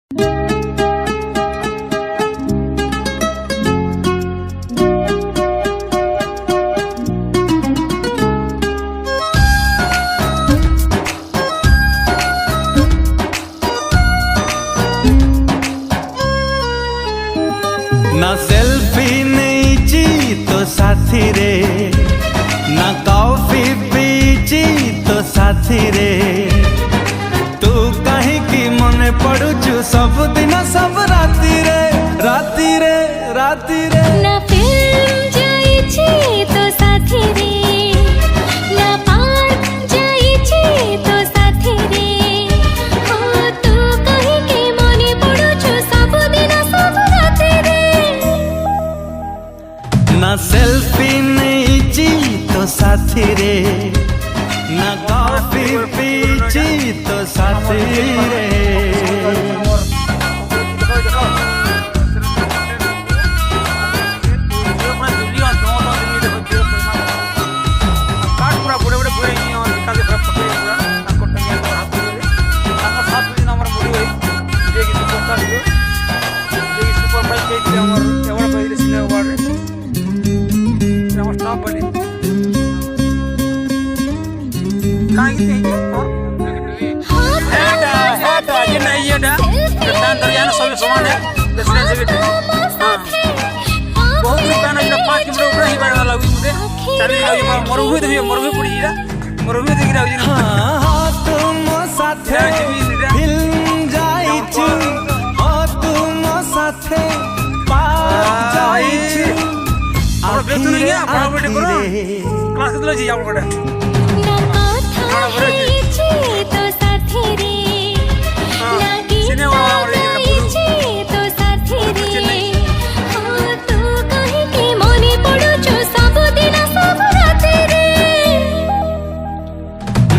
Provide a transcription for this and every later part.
ना सेल्फी नहीं तो साथी रे, ना कॉफी पीची तो साथी रे, तू कहीं की मने पड़ुचु सब दिन सब राती रे राती रे राती रे। ना फिल्म जाइछी तो साथी रे, ना पार्क जाइछी तो साथी रे, हो तू कहीं की मने पड़ुचु सब दिन सब राती रे। ना सेल्फी नहीं तो साथी रे, ना कॉफी पीची तो साथी रे।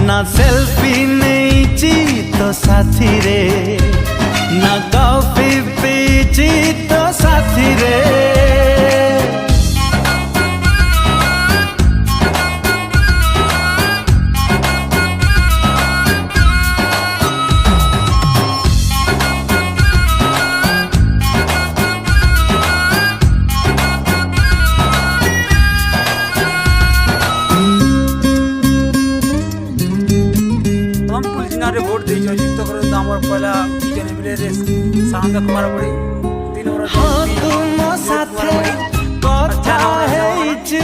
ना सेल्फी नहीं तो साथी रे, ना कॉफी पीची तो साथी रे। भोट दी युक्त कर पहला शांत कुमार बड़ी तीन वर्ष तुम साथे कथा हेचु,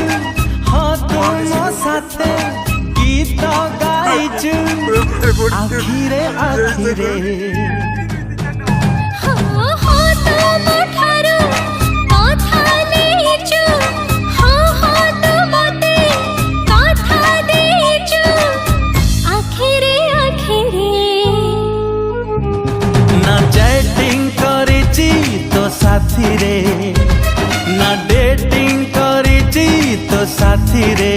तुम साथे गीत गाइचु आखिरे आखिरे। साथी रे, ना डेटिंग करिची तो साथी रे,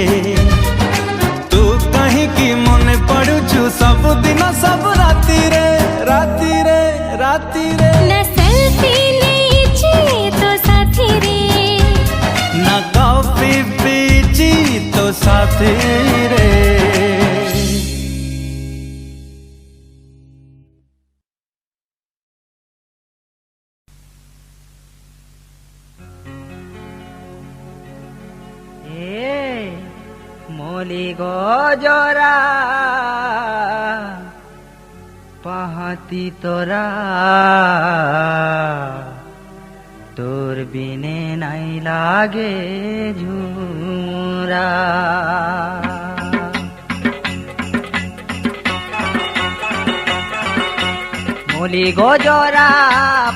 तू कहीं की मने पड़ुचु सब दिन सब राती रे राती रे राती रे। ना सेल्फी लीची तो साथी रे, ना कॉफी पीची तो साथी रे। मोली गजरा पाहती तोरा, तोर बिने नहीं लागे झूरा। मोली गजरा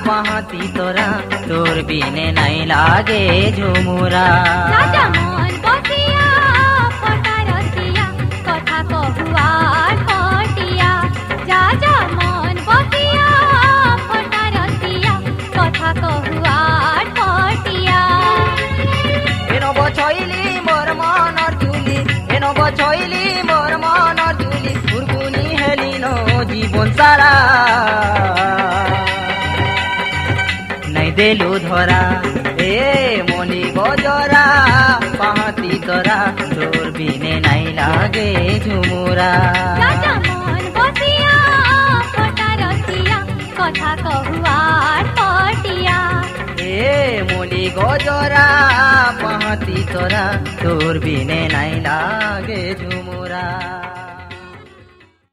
पाहती तोरा, तोर बिने नहीं लागे झूमुरा। बछैली मोर मनर तुली, एनो बछैली मोर मनर तुली, फुरकुनी हेलिनो जीवन सारा नहीं देलु धरा। ए मोली गजरा पाहती तोरा, तोर बिने नहीं लागे झुमुरा। কথা কহুয়ার পটিয়া এ মলি গজরা পাহাতি তোরা তোর বিনে নাই লাগে ঝুমুরা।